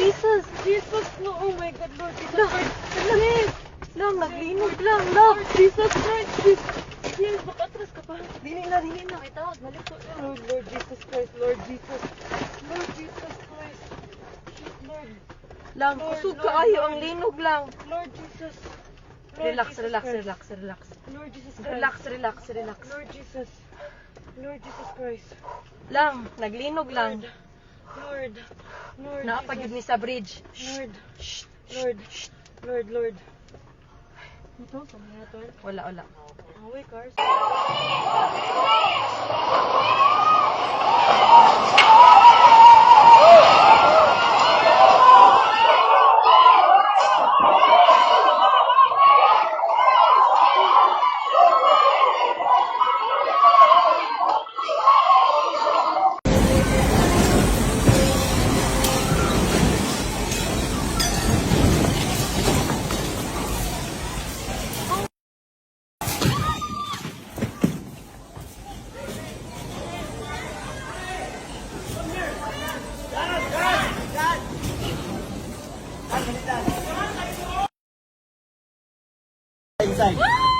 Jesus! Jesus, no, oh my God, Lord Jesus Christ. Please! Lang, naglinog lang, lang! Jesus Christ, yes, makatras ka pa. Dili na. Ay, tawag, balik ko. Lord Jesus Christ, Lord Jesus. Lord Jesus Christ. Lord, Lang, Lord, kusog Lord, kaayo, Lord. ang linog lang. Lord Jesus. Lord Relax, Jesus relax, Christ. relax, relax. Lord Jesus Christ. Relax, relax, relax. Lord Jesus. Lord Jesus Christ. Lang, naglinog lang. Lord. Lord Naapagid Jesus. ni sa bridge. Lord. Shh, Lord. Lord, Lord. Ito, kamaya to. wala. Away, cars. Inside.